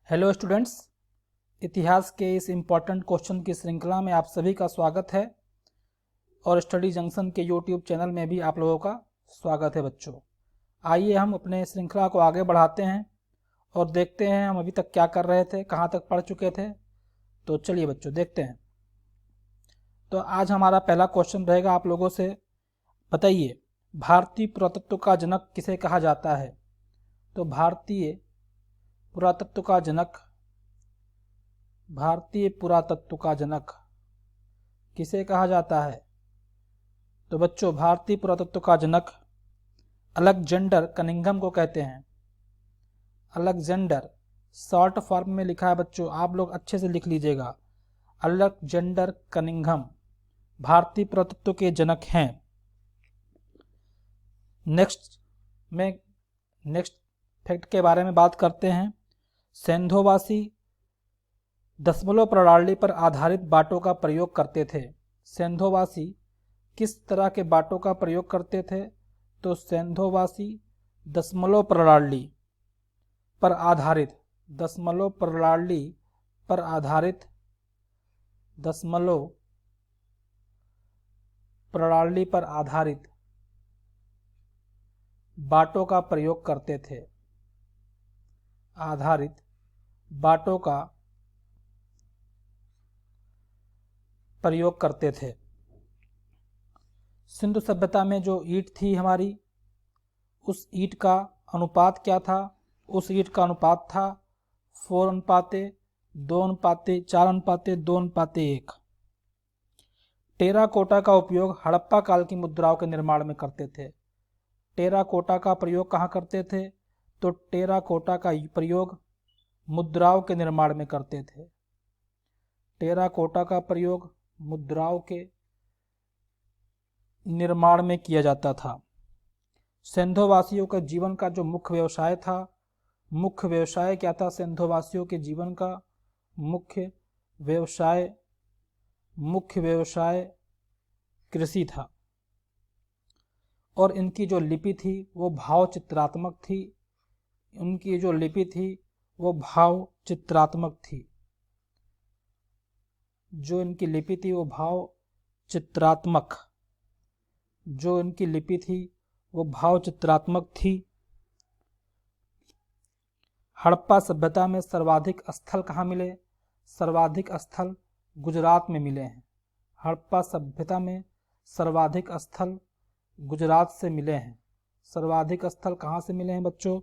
Hello students, इतिहास के इस इम्पॉर्टेंट क्वेश्चन की श्रृंखला में आप सभी का स्वागत है और स्टडी जंक्शन के यूट्यूब चैनल में भी आप लोगों का स्वागत है। बच्चों, आइए हम अपने श्रृंखला को आगे बढ़ाते हैं और देखते हैं हम अभी तक क्या कर रहे थे, कहाँ तक पढ़ चुके थे। तो चलिए बच्चों देखते हैं। तो आज हमारा पहला क्वेश्चन रहेगा आप लोगों से, बताइए भारतीय पुरातत्व का जनक किसे कहा जाता है। तो भारतीय पुरातत्व का जनक किसे कहा जाता है। तो बच्चों, भारतीय पुरातत्व का जनक अलेक्जेंडर कनिंघम को कहते हैं। अलेक्जेंडर शॉर्ट फॉर्म में लिखा है बच्चों, आप लोग अच्छे से लिख लीजिएगा। अलेक्जेंडर कनिंघम भारतीय पुरातत्व के जनक हैं। नेक्स्ट फैक्ट के बारे में बात करते हैं। सिंधुवासी दशमलव प्रणाली पर आधारित बाटों का प्रयोग करते थे। सिंधुवासी किस तरह के बाटों का प्रयोग करते थे। तो सिंधुवासी दशमलव प्रणाली पर आधारित बाटों का प्रयोग करते थे। सिंधु सभ्यता में जो ईंट थी हमारी, उस ईंट का अनुपात क्या था। उस ईंट का अनुपात था 4:2:4:2:1। टेराकोटा का उपयोग हड़प्पा काल की मुद्राओं के निर्माण में करते थे। टेराकोटा का प्रयोग कहाँ करते थे। तो टेराकोटा का प्रयोग मुद्राओं के निर्माण में करते थे। टेराकोटा का प्रयोग मुद्राओं के निर्माण में किया जाता था। सिंधुवासियों का जीवन का जो मुख्य व्यवसाय था, मुख्य व्यवसाय क्या था। सिंधुवासियों के जीवन का मुख्य व्यवसाय कृषि था और इनकी जो लिपि थी वो भाव चित्रात्मक थी। हड़प्पा सभ्यता में सर्वाधिक स्थल कहाँ मिले। सर्वाधिक स्थल गुजरात में मिले हैं। हड़प्पा सभ्यता में सर्वाधिक स्थल गुजरात से मिले हैं। सर्वाधिक स्थल कहाँ से मिले हैं बच्चों।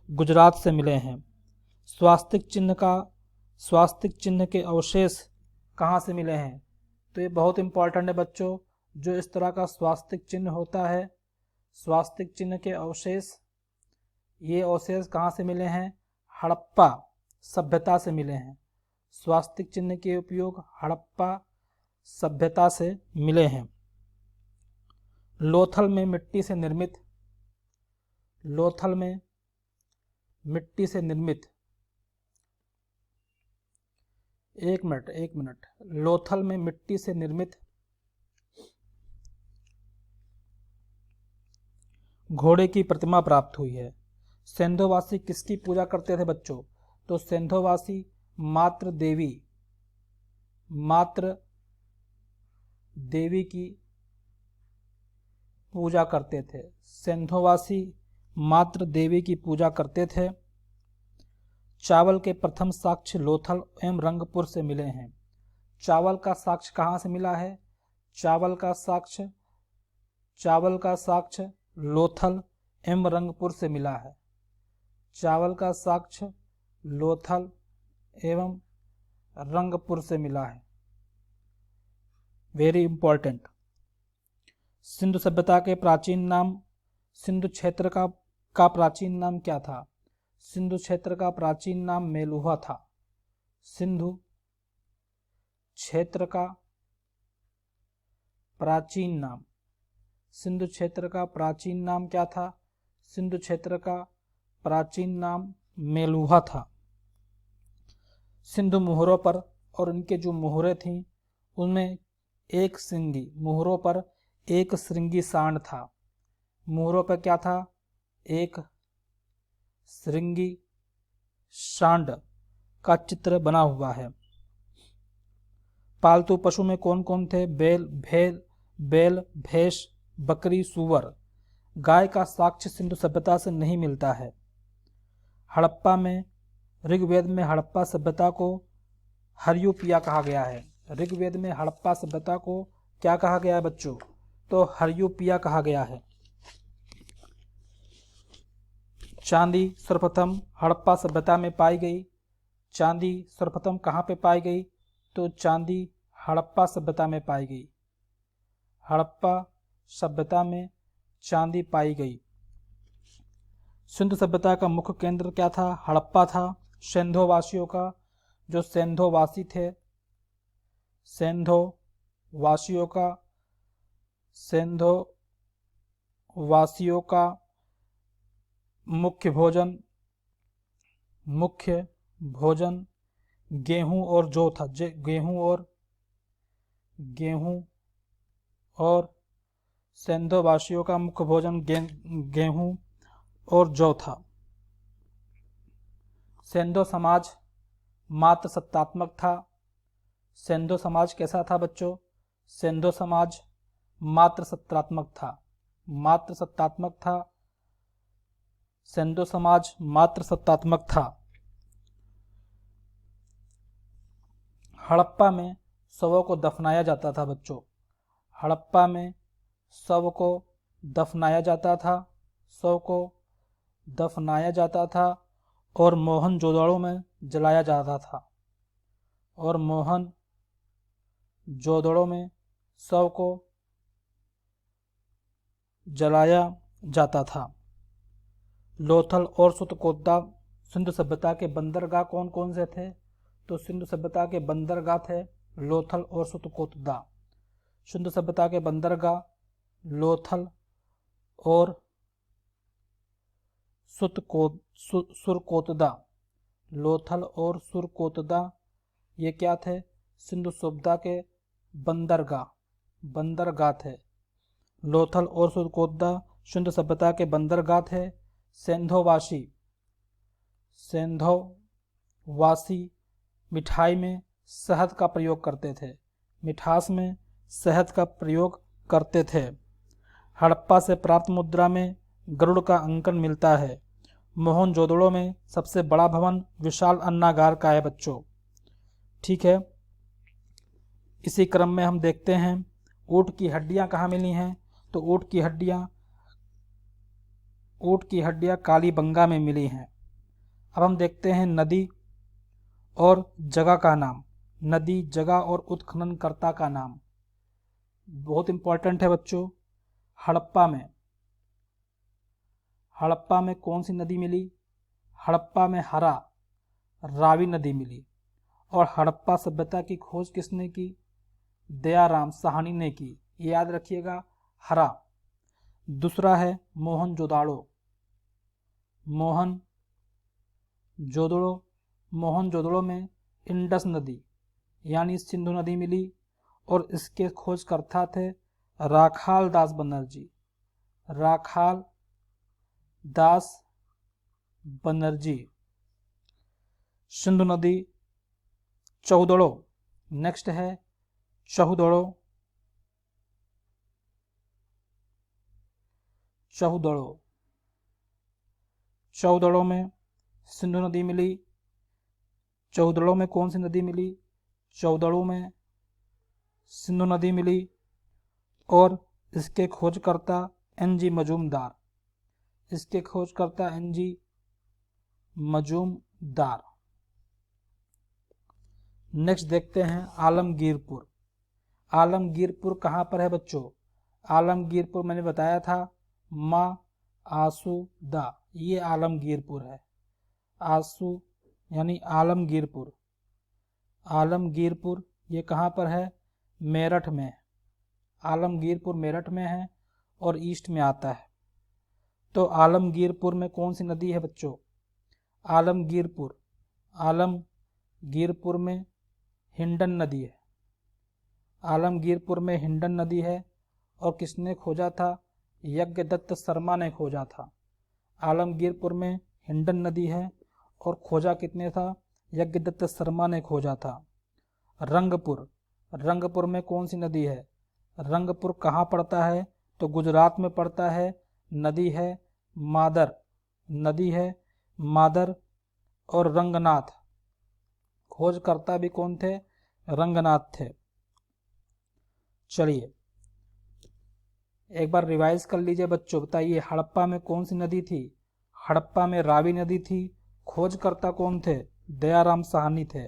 गुजरात से मिले हैं। स्वास्तिक चिन्ह के अवशेष कहाँ से मिले हैं। तो ये बहुत इंपॉर्टेंट है बच्चों। जो इस तरह का स्वास्तिक चिन्ह होता है, स्वास्तिक चिन्ह के अवशेष, ये अवशेष कहाँ से मिले हैं। हड़प्पा सभ्यता से मिले हैं। स्वास्तिक चिन्ह के उपयोग हड़प्पा सभ्यता से मिले हैं। लोथल में मिट्टी से निर्मित लोथल में मिट्टी से निर्मित घोड़े की प्रतिमा प्राप्त हुई है। सिंधुवासी किसकी पूजा करते थे बच्चों। तो सिंधुवासी मात्र देवी की पूजा करते थे। सिंधुवासी मात्र देवी की पूजा करते थे। चावल के प्रथम साक्ष्य लोथल एवं रंगपुर से मिले हैं। चावल का साक्ष्य कहाँ से मिला है। चावल का साक्ष्य लोथल एवं रंगपुर से मिला है। चावल का साक्ष्य लोथल एवं रंगपुर से मिला है। Very important. सिंधु सभ्यता के प्राचीन नाम, सिंधु क्षेत्र का प्राचीन नाम क्या था। सिंधु क्षेत्र का प्राचीन नाम मेलुहा था। सिंधु क्षेत्र का प्राचीन नाम क्या था। सिंधु क्षेत्र का प्राचीन नाम मेलुहा था। सिंधु मोहरों पर और इनके जो मोहरें थीं उनमें मोहरों पर एक श्रृंगी सांड था। मोहरों पर क्या था। एक श्रृंगी सांड का चित्र बना हुआ है। पालतू पशु में कौन कौन थे? बैल, भैंस, बकरी, सूअर। गाय का साक्ष्य सिंधु सभ्यता से नहीं मिलता है। हड़प्पा में, ऋग्वेद में हड़प्पा सभ्यता को हरियूपिया कहा गया है। ऋग्वेद में हड़प्पा सभ्यता को क्या कहा गया है बच्चों? तो हरियूपिया कहा गया है। चांदी सर्वप्रथम हड़प्पा सभ्यता में पाई गई। चांदी सर्वप्रथम कहाँ पे पाई गई? तो चांदी हड़प्पा सभ्यता में पाई गई। हड़प्पा सभ्यता में चांदी पाई गई। सिंधु सभ्यता का मुख्य केंद्र क्या था? हड़प्पा था। सेंधो वासियों का, जो सेंधो वासी थे, सेंधो वासियों का मुख्य भोजन गेहूं और जौ था। गेहूं और सेंधो वासियों का मुख्य भोजन गेहूं और जौ था। सेंधो समाज मात्र सत्तात्मक था। सेंधो समाज कैसा था बच्चों? सेंधो समाज मात्र सत्तात्मक था। सेंधो समाज मात्र सत्तात्मक था। हड़प्पा में शवों को दफनाया जाता था बच्चों। हड़प्पा में शव को दफनाया जाता था और मोहनजोदड़ो में जलाया जाता था। और मोहनजोदड़ो में शव को जलाया जाता था। लोथल और सुतकोदा सिंधु सभ्यता के बंदरगाह कौन कौन से थे? तो सिंधु सभ्यता के बंदरगाह थे लोथल और सुतकोदा। सिंधु सभ्यता के बंदरगाह लोथल और सुरकोतदा। लोथल और सुरकोतदा ये क्या थे? सिंधु सभ्यता के बंदरगाह थे। लोथल और सुरकोतदा सिंधु सभ्यता के बंदरगाह थे। सेंधोवासी मिठाई में शहद का प्रयोग करते थे। मिठास में शहद का प्रयोग करते थे। हड़प्पा से प्राप्त मुद्रा में गरुड़ का अंकन मिलता है। मोहनजोदड़ो में सबसे बड़ा भवन विशाल अन्नागार का है बच्चों। ठीक है, इसी क्रम में हम देखते हैं ऊँट की हड्डियां कहाँ मिली हैं? तो ऊँट की हड्डियां कालीबंगा में मिली हैं। अब हम देखते हैं नदी और जगह का नाम। नदी, जगह और उत्खननकर्ता का नाम बहुत इंपॉर्टेंट है बच्चों। हड़प्पा में कौन सी नदी मिली? हड़प्पा में रावी नदी मिली। और हड़प्पा सभ्यता की खोज किसने की? दयाराम साहनी ने की। ये याद रखिएगा, हरा। दूसरा है मोहनजोदड़ो में इंडस नदी यानी सिंधु नदी मिली और इसके खोजकर्ता थे राखाल दास बनर्जी। सिंधु नदी चौदड़ो, नेक्स्ट है चौदड़ो में सिंधु नदी मिली। चौदड़ो में कौन सी नदी मिली? चौदड़ो में सिंधु नदी मिली और इसके खोजकर्ता एन.जी. मजूमदार। नेक्स्ट देखते हैं आलमगीरपुर कहाँ पर है बच्चों? आलमगीरपुर मैंने बताया था माँ आसूदा, ये आलमगीरपुर है। आसू यानी आलमगीरपुर ये कहाँ पर है? मेरठ में। आलमगीरपुर मेरठ में है और ईस्ट में आता है। तो आलमगीरपुर में कौन सी नदी है बच्चों? आलमगीरपुर में हिंडन नदी है। आलमगीरपुर में हिंडन नदी है और किसने खोजा था? यज्ञदत्त शर्मा ने खोजा था। आलमगीरपुर में हिंडन नदी है और खोजा कितने था? यज्ञदत्त शर्मा ने खोजा था। रंगपुर, रंगपुर में कौन सी नदी है? रंगपुर कहाँ पड़ता है? तो गुजरात में पड़ता है। नदी है मादर, नदी है मादर। और रंगनाथ, खोजकर्ता भी कौन थे? रंगनाथ थे। चलिए एक बार रिवाइज कर लीजिए बच्चों। बताइए हड़प्पा में कौन सी नदी थी? हड़प्पा में रावी नदी थी। खोजकर्ता कौन थे? दयाराम साहनी थे।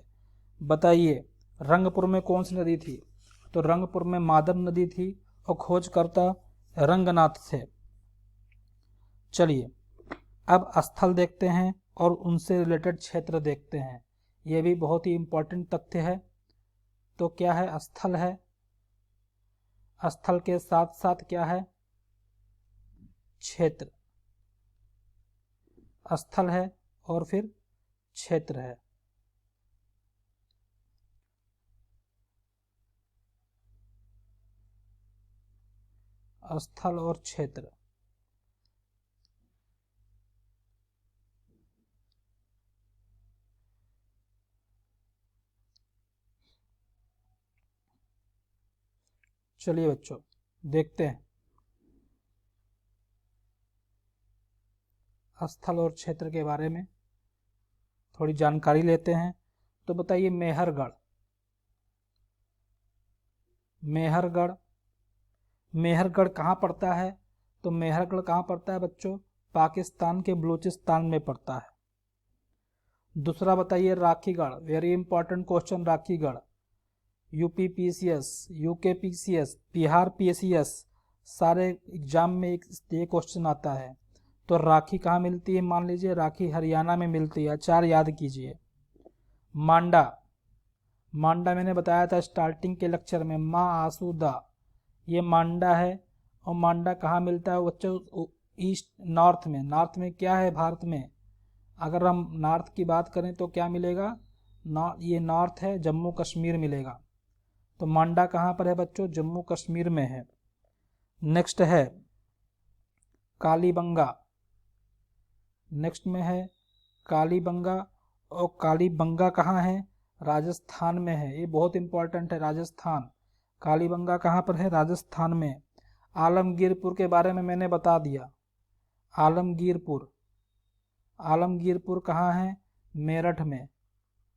बताइए रंगपुर में कौन सी नदी थी? तो रंगपुर में मादर नदी थी और खोजकर्ता रंगनाथ थे। चलिए अब स्थल देखते हैं और उनसे रिलेटेड क्षेत्र देखते हैं। यह भी बहुत ही इंपॉर्टेंट तथ्य है। तो क्या है? स्थल है, स्थल के साथ साथ क्या है? क्षेत्र। स्थल है और फिर क्षेत्र है। स्थल और क्षेत्र। चलिए बच्चों देखते हैं स्थल और क्षेत्र के बारे में थोड़ी जानकारी लेते हैं। तो बताइए मेहरगढ़, मेहरगढ़, मेहरगढ़ कहाँ पड़ता है? तो मेहरगढ़ कहाँ पड़ता है बच्चों? पाकिस्तान के बलूचिस्तान में पड़ता है। दूसरा बताइए Rakhigarh, very important question. Rakhigarh UP PCS, UK PCS, Bihar PCS, सारे एग्जाम में एक ये क्वेश्चन आता है। तो राखी कहाँ मिलती है? मान लीजिए राखी हरियाणा में मिलती है। 4 याद कीजिए। मांडा, मांडा मैंने बताया था स्टार्टिंग के लेक्चर में, माँ आसूदा, ये मांडा है। और मांडा कहाँ मिलता है बच्चों? ईस्ट, नॉर्थ में। नॉर्थ में क्या है भारत में? अगर हम नॉर्थ की बात करें तो क्या मिलेगा? ये नॉर्थ है, जम्मू कश्मीर मिलेगा। तो मांडा कहाँ पर है बच्चों? जम्मू कश्मीर में है। नेक्स्ट है कालीबंगा, नेक्स्ट में है कालीबंगा। और कालीबंगा कहाँ है? राजस्थान में है। ये बहुत इंपॉर्टेंट है, राजस्थान। कालीबंगा कहाँ पर है? राजस्थान में। आलमगीरपुर के बारे में मैंने बता दिया। आलमगीरपुर, आलमगीरपुर कहाँ है? मेरठ में,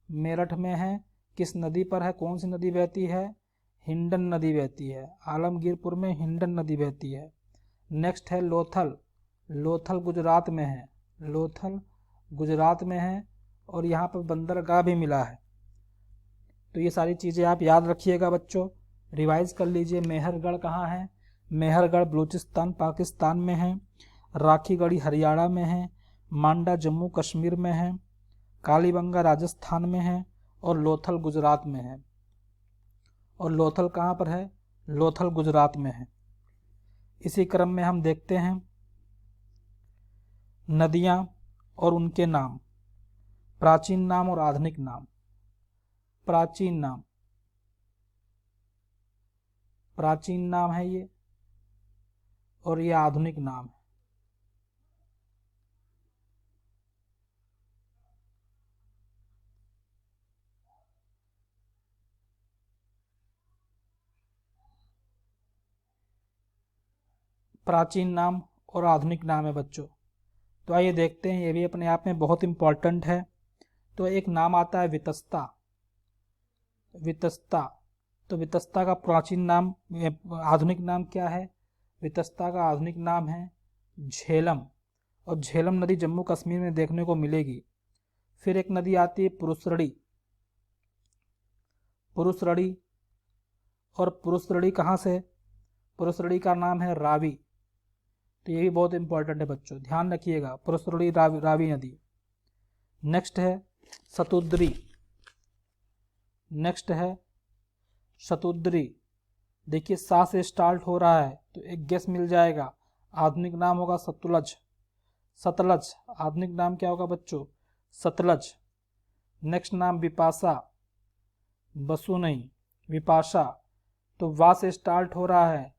मेरठ में है। किस नदी पर है? कौन सी नदी बहती है? हिंडन नदी बहती है। आलमगीरपुर में हिंडन नदी बहती है। नेक्स्ट है लोथल, लोथल गुजरात में है। लोथल गुजरात में है और यहाँ पर बंदरगाह भी मिला है। तो ये सारी चीज़ें आप याद रखिएगा बच्चों, रिवाइज कर लीजिए। मेहरगढ़ कहाँ है? मेहरगढ़ बलूचिस्तान पाकिस्तान में है। राखीगढ़ी हरियाणा में है। मांडा जम्मू कश्मीर में है। कालीबंगा राजस्थान में है और लोथल गुजरात में है। और लोथल कहाँ पर है? लोथल गुजरात में है। इसी क्रम में हम देखते हैं नदियाँ और उनके नाम, प्राचीन नाम और आधुनिक नाम। प्राचीन नाम, प्राचीन नाम है ये, और ये आधुनिक नाम है। प्राचीन नाम और आधुनिक नाम है बच्चों। तो आइए देखते हैं, ये भी अपने आप में बहुत इंपॉर्टेंट है। तो एक नाम आता है वितस्ता, वितस्ता। तो वितस्ता का प्राचीन नाम, आधुनिक नाम क्या है? वितस्ता का आधुनिक नाम है झेलम। और झेलम नदी जम्मू कश्मीर में देखने को मिलेगी। फिर एक नदी आती है पुरुषरड़ी, पुरुषरड़ी। और पुरुषरड़ी कहाँ से? पुरुषरड़ी का नाम है रावी। तो ये भी बहुत इंपॉर्टेंट है बच्चों, ध्यान रखिएगा। पुरुषरड़ी रावी नदी। नेक्स्ट है सतुद्री, नेक्स्ट है शतुद्री। देखिए सा से स्टार्ट हो रहा है तो एक गेस मिल जाएगा। आधुनिक नाम होगा सतलज, सतलज। आधुनिक नाम क्या होगा बच्चों? सतलज। नेक्स्ट नाम विपाशा, बसु नहीं, विपाशा। तो वा से स्टार्ट हो रहा है,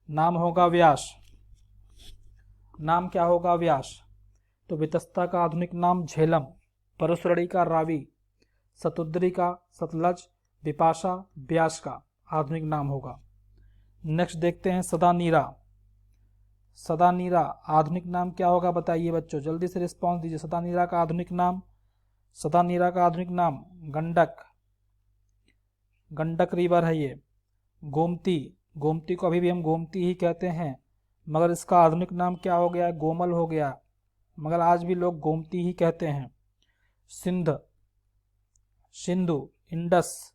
नाम होगा व्यास। नाम क्या होगा? व्यास। तो वितस्ता का आधुनिक नाम झेलम, परसरड़ी का रावी, शतुद्री का सतलज, बिपाशा, ब्यास का आधुनिक नाम होगा। नेक्स्ट देखते हैं सदा नीरा। सदा नीरा आधुनिक नाम क्या होगा बताइए बच्चों, जल्दी से रिस्पॉन्स दीजिए। सदा नीरा का आधुनिक नाम, सदा नीरा का आधुनिक नाम गंडक, गंडक रिवर है ये। गोमती, गोमती को अभी भी हम गोमती ही कहते हैं, मगर इसका आधुनिक नाम क्या हो गया, गोमल हो गया, मगर आज भी लोग गोमती ही कहते हैं। सिंध, सिंधु, इंडस,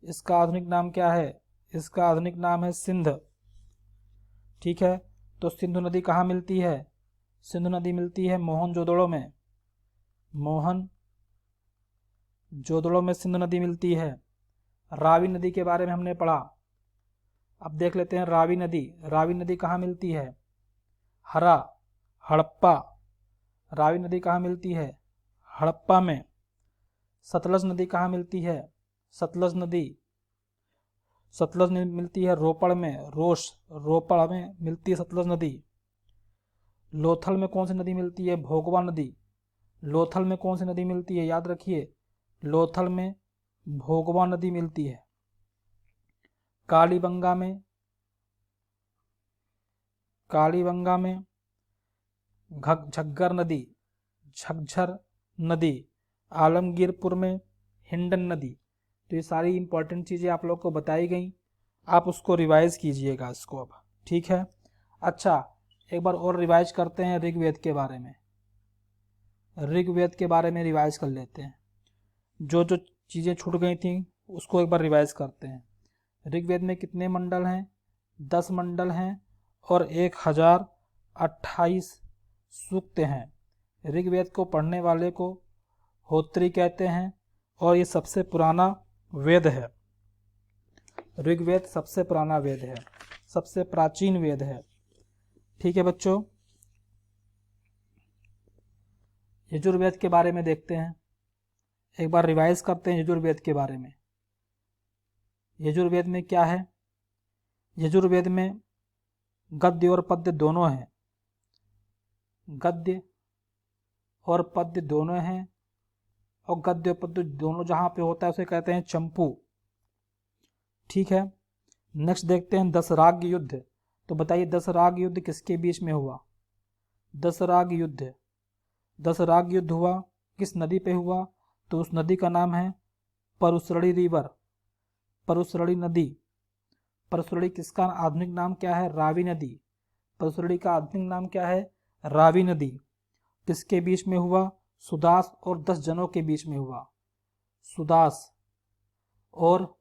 इसका आधुनिक नाम क्या है, इसका आधुनिक नाम है सिंध। ठीक है, तो सिंधु नदी कहाँ मिलती है, सिंधु नदी मिलती है मोहनजोदड़ो में, मोहनजोदड़ो में सिंधु नदी मिलती है। रावी नदी के बारे में हमने पढ़ा, अब देख लेते हैं रावी नदी। रावी नदी कहाँ मिलती है, हरा, हड़प्पा, रावी नदी कहाँ मिलती है, हड़प्पा में। सतलज नदी कहाँ मिलती है, सतलज नदी, सतलज नदी मिलती है रोपड़ में, रोपड़ में मिलती है सतलज नदी। लोथल में कौन सी नदी मिलती है, भोगवा नदी। लोथल में कौन सी नदी मिलती है, याद रखिए, लोथल में भोगवा नदी मिलती है। कालीबंगा में, कालीबंगा में झज्जर नदी, झज्जर नदी। आलमगीरपुर में हिंडन नदी। तो ये सारी इंपॉर्टेंट चीज़ें आप लोग को बताई गई, आप उसको रिवाइज कीजिएगा इसको अब, ठीक है। अच्छा, एक बार और रिवाइज करते हैं ऋग्वेद के बारे में, ऋग्वेद के बारे में रिवाइज कर लेते हैं। जो जो चीज़ें छूट गई थी उसको एक बार रिवाइज करते हैं। ऋग्वेद में कितने मंडल हैं, 10 मंडल हैं और 1028 सूक्त हैं। ऋग्वेद को पढ़ने वाले को होत्री कहते हैं और ये सबसे पुराना वेद है। ऋग्वेद सबसे पुराना वेद है, सबसे प्राचीन वेद है। ठीक है बच्चों, यजुर्वेद के बारे में देखते हैं, एक बार रिवाइज करते हैं यजुर्वेद के बारे में। यजुर्वेद में क्या है, यजुर्वेद में गद्य और पद्य दोनों हैं, गद्य और पद्य दोनों हैं, और गद्य और पद्य दोनों जहाँ पे होता है उसे कहते हैं चंपू। ठीक है, नेक्स्ट देखते हैं दशराग युद्ध। तो बताइए दशराग युद्ध किसके बीच में हुआ, दशराग युद्ध, दशराग युद्ध हुआ किस नदी पे हुआ, तो उस नदी का नाम है परुसरणी रिवर, परुसरणी नदी। परुसरणी किसका आधुनिक नाम क्या है, रावी नदी। परुसरणी का आधुनिक नाम क्या है, रावी नदी। किसके बीच में हुआ, सुदास और 10 जनों के बीच में हुआ, सुदास और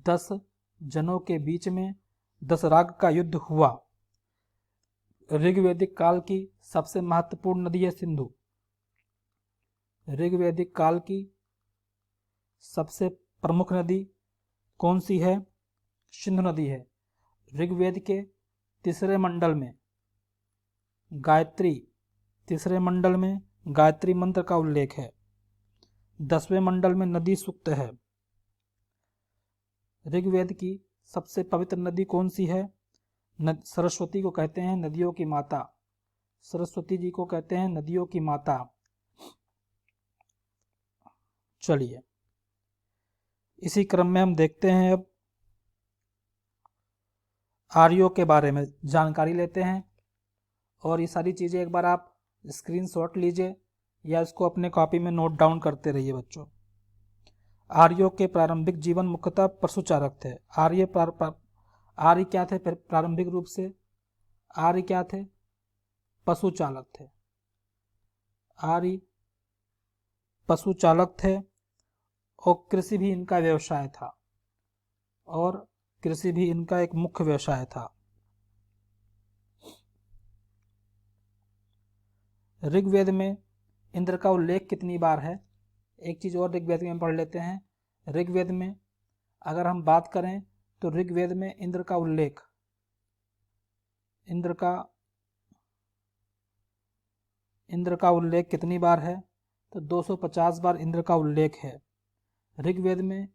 10 जनों के बीच में दशराग का युद्ध हुआ। ऋग्वैदिक काल की सबसे महत्वपूर्ण नदी है सिंधु। ऋग्वैदिक काल की सबसे प्रमुख नदी कौन सी है, सिंधु नदी है। ऋग्वेद के तीसरे मंडल में गायत्री, तीसरे मंडल में गायत्री मंत्र का उल्लेख है। 10वें मंडल में नदी सूक्त है। ऋग्वेद की सबसे पवित्र नदी कौन सी है, सरस्वती को कहते हैं नदियों की माता, सरस्वती जी को कहते हैं नदियों की माता। चलिए इसी क्रम में हम देखते हैं अब आर्यों के बारे में जानकारी लेते हैं, और ये सारी चीज़ें एक बार आप स्क्रीनशॉट लीजिए या इसको अपने कॉपी में नोट डाउन करते रहिए बच्चों। आर्यों के प्रारंभिक जीवन मुख्यतः पशुचारक थे। आर्य क्या थे प्रारंभिक रूप से, आर्य क्या थे, पशुचालक थे। आर्य पशुचालक थे और कृषि भी इनका व्यवसाय था, और कृषि भी इनका एक मुख्य व्यवसाय था। ऋग्वेद में इंद्र का उल्लेख कितनी बार है, एक चीज और ऋग्वेद में पढ़ लेते हैं। ऋग्वेद में अगर हम बात करें तो ऋग्वेद में इंद्र का उल्लेख, इंद्र का उल्लेख कितनी बार है, तो 250 बार इंद्र का उल्लेख है। ऋग्वेद में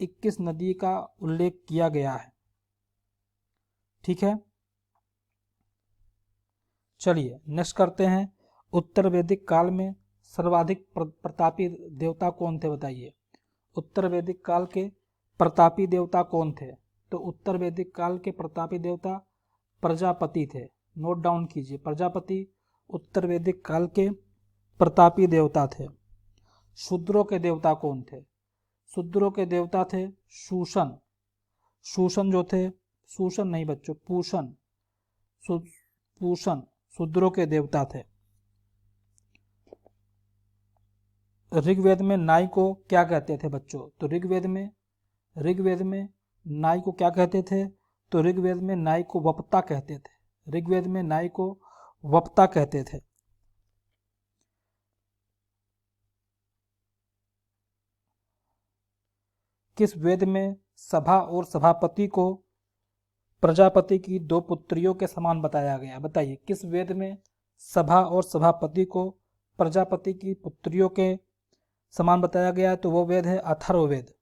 21 नदी का उल्लेख किया गया है। ठीक है, चलिए नेक्स्ट करते हैं उत्तर वैदिक काल में सर्वाधिक प्रतापी देवता कौन थे बताइए। उत्तर वैदिक काल के प्रतापी देवता कौन थे? तो उत्तर वैदिक काल के प्रतापी देवता प्रजापति थे। नोट डाउन कीजिए, प्रजापति उत्तर वैदिक काल के प्रतापी देवता थे। शूद्रों के देवता कौन थे? शूद्रों के देवता थे शूशन। शूशन जो थे, शूशन नहीं बच्चों, पूषण। पूषण शूद्रों के देवता थे। ऋग्वेद में नाई को क्या कहते थे बच्चों? तो ऋग्वेद में नाई को क्या कहते थे? तो ऋग्वेद में नाई को वप्ता कहते थे। ऋग्वेद में नाई को वप्ता कहते थे। किस वेद में सभा और सभापति को प्रजापति की दो पुत्रियों के समान बताया गया? बताइए, किस वेद में सभा और सभापति को प्रजापति की पुत्रियों के समान बताया गया है? तो वो वेद है अथर्ववेद।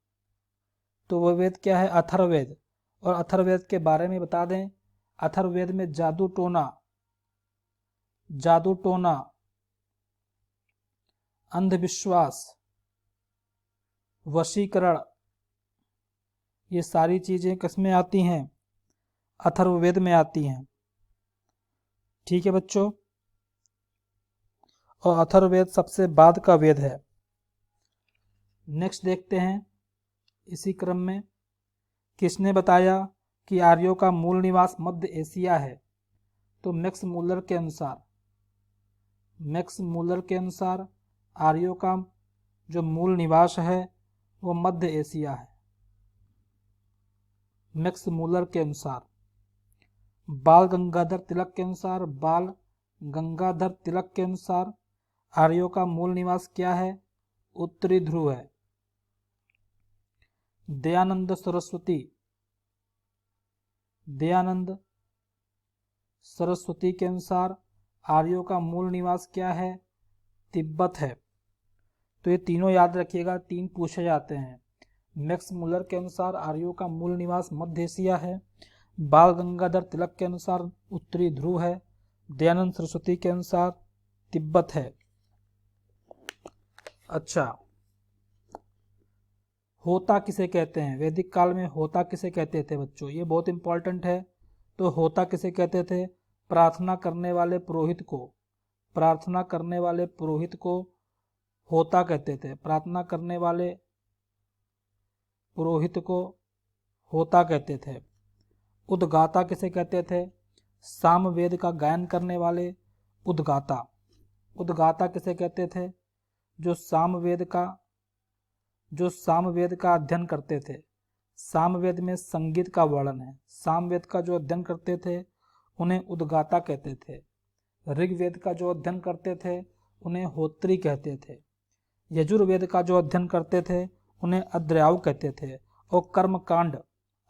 तो वो वेद क्या है? अथर्ववेद। और अथर्ववेद के बारे में बता दें, अथर्ववेद में जादू टोना, अंधविश्वास, वशीकरण, ये सारी चीजें किसमें आती हैं? अथर्ववेद में आती हैं। ठीक है बच्चों, और अथर्ववेद सबसे बाद का वेद है। नेक्स्ट देखते हैं इसी क्रम में, किसने बताया कि आर्यों का मूल निवास मध्य एशिया है? तो मैक्स मूलर के अनुसार आर्यों का जो मूल निवास है वो मध्य एशिया है। मैक्स मूलर के अनुसार। बाल गंगाधर तिलक के अनुसार आर्यों का मूल निवास क्या है? उत्तरी ध्रुव है। दयानंद सरस्वती के अनुसार आर्यों का मूल निवास क्या है? तिब्बत है। तो ये तीनों याद रखिएगा, 3 पूछे जाते हैं। मैक्स मूलर के अनुसार आर्यों का मूल निवास मध्य एशिया है। बाल गंगाधर तिलक के अनुसार उत्तरी ध्रुव है। दयानंद सरस्वती के अनुसार तिब्बत है। अच्छा, होता किसे कहते हैं? वैदिक काल में होता किसे कहते थे बच्चों? ये बहुत इंपॉर्टेंट है। तो होता किसे कहते थे? प्रार्थना करने वाले पुरोहित को होता कहते थे। प्रार्थना करने वाले पुरोहित को होता कहते थे। उद्गाता किसे कहते थे? सामवेद का गायन करने वाले उद्गाता किसे कहते थे? जो सामवेद का अध्ययन करते थे। सामवेद में संगीत का वर्णन है। सामवेद का जो अध्ययन करते थे उन्हें उद्गाता कहते थे। ऋग्वेद का जो अध्ययन करते थे उन्हें होत्री कहते थे। यजुर्वेद का जो अध्ययन करते थे उन्हें अद्र्याव कहते थे। और कर्मकांड,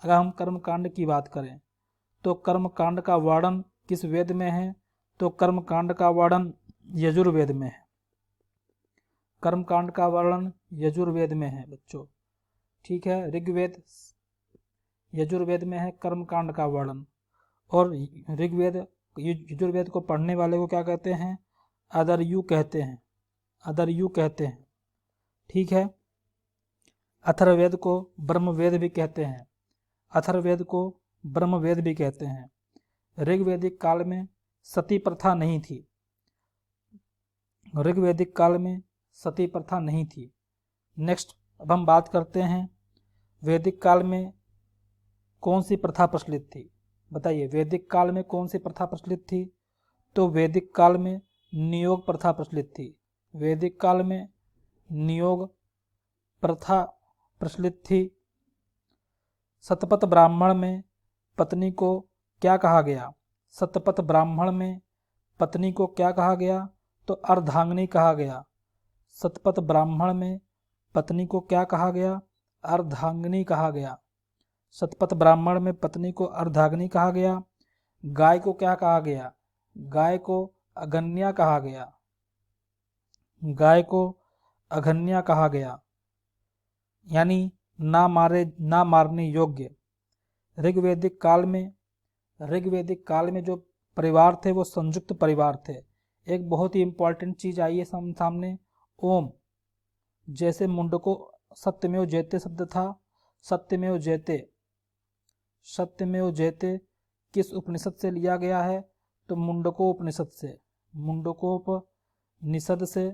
अगर हम कर्मकांड की बात करें तो कर्मकांड का वर्णन किस वेद में है? तो कर्मकांड का वर्णन यजुर्वेद में है। कर्मकांड का वर्णन यजुर्वेद में है बच्चों। ठीक है, ऋग्वेद यजुर्वेद में है कर्मकांड का वर्णन। और यजुर्वेद को पढ़ने वाले को क्या कहते हैं? अदर्यु कहते हैं। ठीक है, अथर्ववेद को ब्रह्मवेद भी कहते हैं। ऋग्वैदिक काल में सती प्रथा नहीं थी। नेक्स्ट, अब हम बात करते हैं वैदिक काल में कौन सी प्रथा प्रचलित थी? बताइए, वैदिक काल में कौन सी प्रथा प्रचलित थी? तो वैदिक काल में नियोग प्रथा प्रचलित थी। वैदिक काल में नियोग प्रथा प्रचलित थी। शतपथ ब्राह्मण में पत्नी को क्या कहा गया? शतपथ ब्राह्मण में पत्नी को क्या कहा गया? तो अर्धांगिनी कहा गया। शतपथ ब्राह्मण में पत्नी को क्या कहा गया? अर्धांगिनी कहा गया। शतपथ ब्राह्मण में पत्नी को अर्धांगिनी कहा गया। गाय को क्या कहा गया? गाय को अगन्या कहा गया। यानी ना मारने योग्य। ऋग्वैदिक काल में जो परिवार थे वो संयुक्त परिवार थे। एक बहुत ही इंपॉर्टेंट चीज आई है सामने, ओम, जैसे मुंडको सत्यमेव जयते शब्द था, सत्यमेव जयते, सत्यमेव जयते किस उपनिषद से लिया गया है? तो मुंडकोपनिषद से, मुंडकोपनिषद से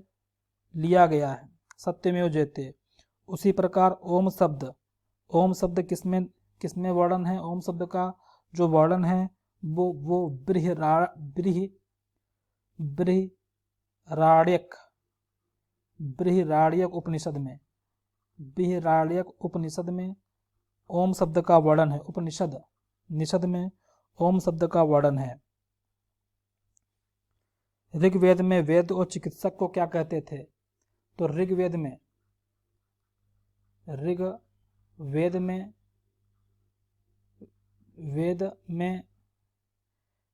लिया गया है सत्यमेव जयते। उसी प्रकार ओम शब्द, ओम शब्द किसमें किसमें वर्णन है? ओम शब्द का जो वर्णन है वो बृहराण्यक उपनिषद में, बृहराण्यक उपनिषद में ओम शब्द का वर्णन है। उपनिषद निषद में ओम शब्द का वर्णन है। ऋग्वेद में वेद और चिकित्सक को क्या कहते थे? तो ऋग्वेद में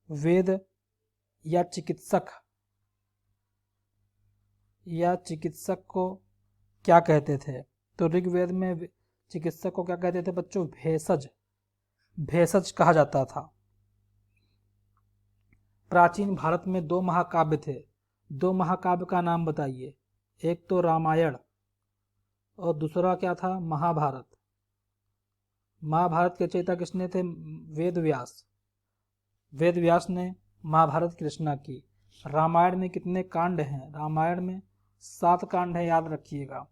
वेद या चिकित्सक को क्या कहते थे? तो ऋग्वेद में चिकित्सक को क्या कहते थे बच्चों? भेषज कहा जाता था। प्राचीन भारत में 2 महाकाव्य थे, 2 महाकाव्य का नाम बताइए। एक तो रामायण और दूसरा क्या था? महाभारत। महाभारत के रचयिता किसने थे? वेद व्यास ने महाभारत की रचना की। रामायण में कितने कांड हैं? रामायण में 7 कांड हैं, याद रखिएगा।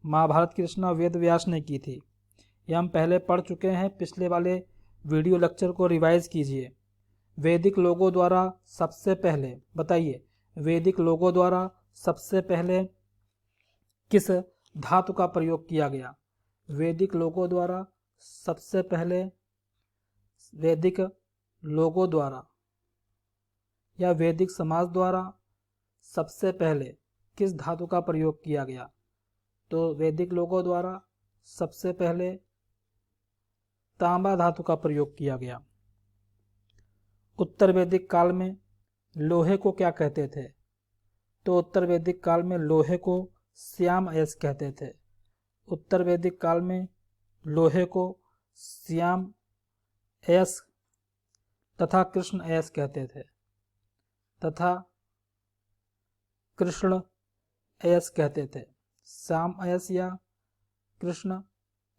महाभारत की रचना वेद व्यास ने की थी। यह हम पहले पढ़ चुके हैं, पिछले वाले वीडियो लेक्चर को रिवाइज कीजिए। वैदिक लोगों द्वारा सबसे पहले बताइए, वैदिक लोगों द्वारा सबसे पहले किस धातु का प्रयोग किया गया? वैदिक लोगों द्वारा सबसे पहले, वैदिक लोगों द्वारा या वैदिक समाज द्वारा सबसे पहले किस धातु का प्रयोग किया गया? तो वैदिक लोगों द्वारा सबसे पहले तांबा धातु का प्रयोग किया गया। उत्तर वैदिक काल में लोहे को क्या कहते थे? तो उत्तर वैदिक काल में लोहे को श्याम अयस्क कहते थे। उत्तर वैदिक काल में लोहे को श्याम अयस्क तथा कृष्ण अयस्क कहते थे, तथा कृष्ण अयस्क कहते थे। श्याम अयस्क या कृष्ण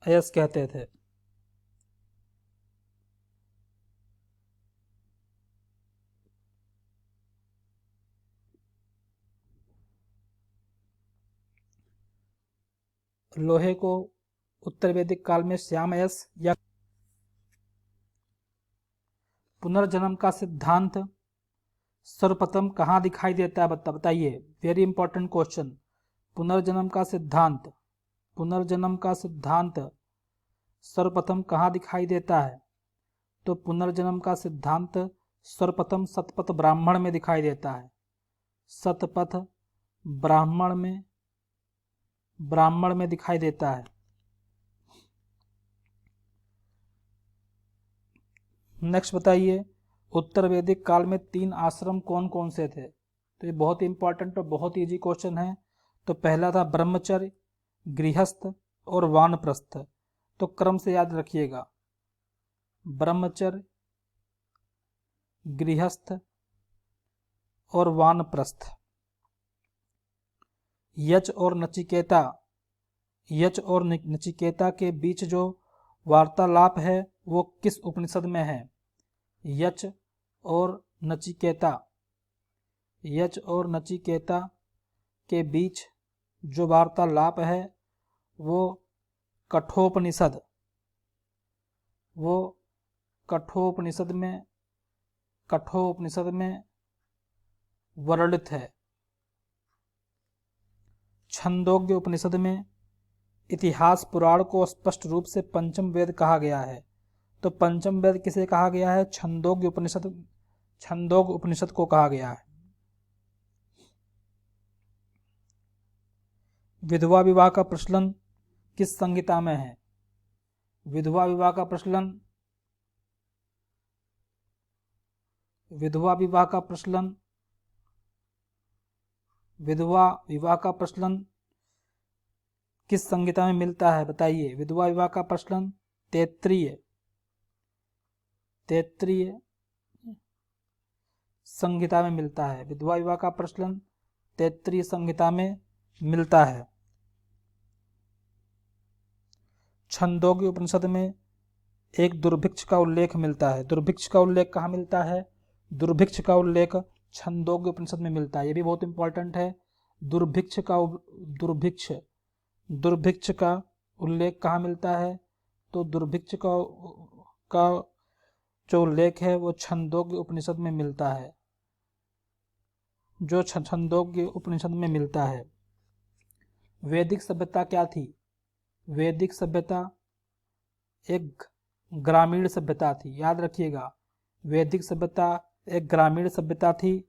अयस्क कहते थे। लोहे को उत्तर वैदिक काल में श्याम अयस्क या पुनर्जन्म का सिद्धांत सर्वप्रथम कहाँ दिखाई देता है? बताइए, वेरी इंपॉर्टेंट क्वेश्चन। पुनर्जन्म का सिद्धांत सर्वप्रथम कहाँ दिखाई देता है? तो पुनर्जन्म का सिद्धांत सर्वप्रथम शतपथ ब्राह्मण में दिखाई देता है। शतपथ ब्राह्मण में दिखाई देता है। नेक्स्ट बताइए, उत्तर वैदिक काल में 3 आश्रम कौन कौन से थे? तो ये बहुत इंपॉर्टेंट और बहुत इजी क्वेश्चन है। तो पहला था ब्रह्मचर्य, गृहस्थ और वानप्रस्थ। तो क्रम से याद रखिएगा, ब्रह्मचर्य, गृहस्थ और वानप्रस्थ। यच और नचिकेता के बीच जो वार्तालाप है वो किस उपनिषद में है? यच और नचिकेता के बीच जो वार्तालाप है वो कठोपनिषद में वर्णित है। छंदोग्य उपनिषद में इतिहास पुराण को स्पष्ट रूप से पंचम वेद कहा गया है। तो पंचम वेद किसे कहा गया है? छंदोग्य उपनिषद को कहा गया है। विधवा विवाह का प्रचलन किस संहिता में है? विधवा विवाह का प्रचलन किस संहिता में मिलता है? बताइए। विधवा विवाह का प्रचलन तैत्तिरीय संहिता में मिलता है। विधवा विवाह का प्रचलन तैत्तिरीय संहिता में मिलता है। छंदोग्य उपनिषद में एक दुर्भिक्ष का उल्लेख मिलता है। दुर्भिक्ष का उल्लेख कहाँ मिलता है? दुर्भिक्ष का उल्लेख छंदोग्य उपनिषद में मिलता है। ये भी बहुत इंपॉर्टेंट है। दुर्भिक्ष का उल्लेख कहाँ मिलता है? तो दुर्भिक्ष का जो उल्लेख है वो छंदोग्य उपनिषद में मिलता है, जो छंदोग्य उपनिषद में मिलता है। वैदिक सभ्यता क्या थी? वैदिक सभ्यता एक ग्रामीण सभ्यता थी। याद रखिएगा, वैदिक सभ्यता एक ग्रामीण सभ्यता थी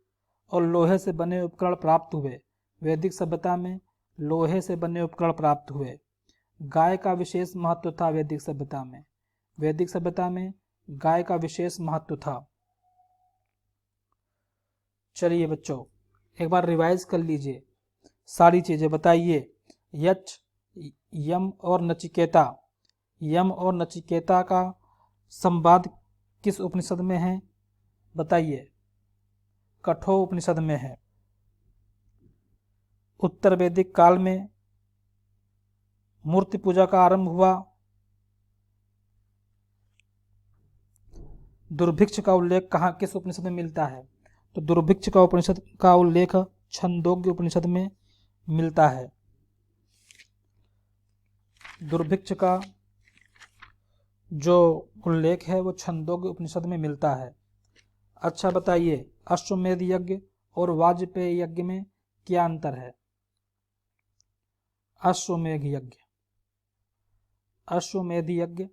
और लोहे से बने उपकरण प्राप्त हुए। वैदिक सभ्यता में लोहे से बने उपकरण प्राप्त हुए। गाय का विशेष महत्व था वैदिक सभ्यता में। वैदिक सभ्यता में गाय का विशेष महत्व था। चलिए बच्चों, एक बार रिवाइज कर लीजिए सारी चीजें। बताइए, यक्ष, यम और नचिकेता, यम और नचिकेता का संवाद किस उपनिषद में है? बताइए। कठोर उपनिषद में है। उत्तर वैदिक काल में मूर्ति पूजा का आरंभ हुआ। दुर्भिक्ष का उल्लेख कहाँ किस उपनिषद में मिलता है? तो दुर्भिक्ष का उपनिषद का उल्लेख छंदोग्य उपनिषद में मिलता है। दुर्भिक्ष का जो उल्लेख है वो छंदोग्य उपनिषद में मिलता है। अच्छा बताइए, अश्वमेध यज्ञ और वाजपेय यज्ञ में क्या अंतर है? अश्वमेध यज्ञ, अश्वमेध यज्ञ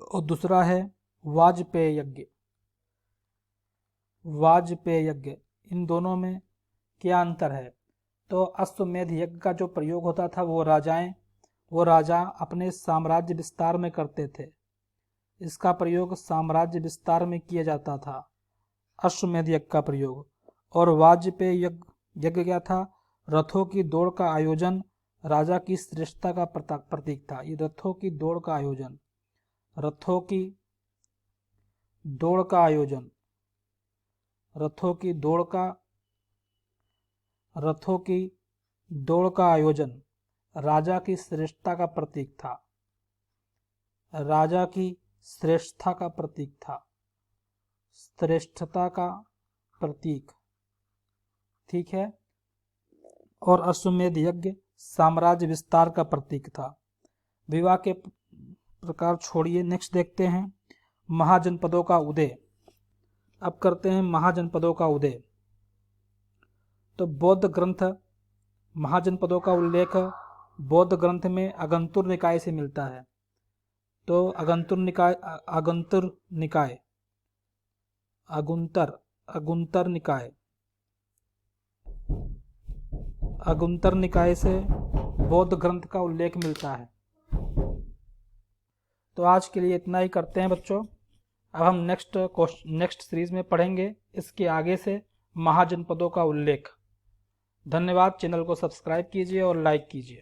और दूसरा है वाजपेय यज्ञ। वाजपेय यज्ञ, इन दोनों में क्या अंतर है? तो अश्वमेध यज्ञ का जो प्रयोग होता था वो राजा अपने साम्राज्य विस्तार में करते थे। इसका प्रयोग साम्राज्य विस्तार में किया जाता था, अश्वमेध यज्ञ का प्रयोग। और वाजपेय यज्ञ क्या था? रथों की दौड़ का आयोजन राजा की श्रेष्ठता का प्रतीक था। ये रथों की दौड़ का आयोजन, रथों की दौड़ का आयोजन, रथों की दौड़ का आयोजन राजा की श्रेष्ठता का प्रतीक था। राजा की श्रेष्ठता का प्रतीक था, श्रेष्ठता का प्रतीक, ठीक है। और अश्वमेध यज्ञ साम्राज्य विस्तार का प्रतीक था। विवाह के प्रकार छोड़िए, नेक्स्ट देखते हैं महाजनपदों का उदय। अब करते हैं महाजनपदों का उदय। तो बौद्ध ग्रंथ महाजनपदों का उल्लेख बौद्ध ग्रंथ में अगंतुर निकाय से मिलता है। तो अगुंतर निकाय से बौद्ध ग्रंथ का उल्लेख मिलता है। तो आज के लिए इतना ही करते हैं बच्चों। अब हम नेक्स्ट सीरीज में पढ़ेंगे इसके आगे से महाजनपदों का उल्लेख। धन्यवाद। चैनल को सब्सक्राइब कीजिए और लाइक कीजिए।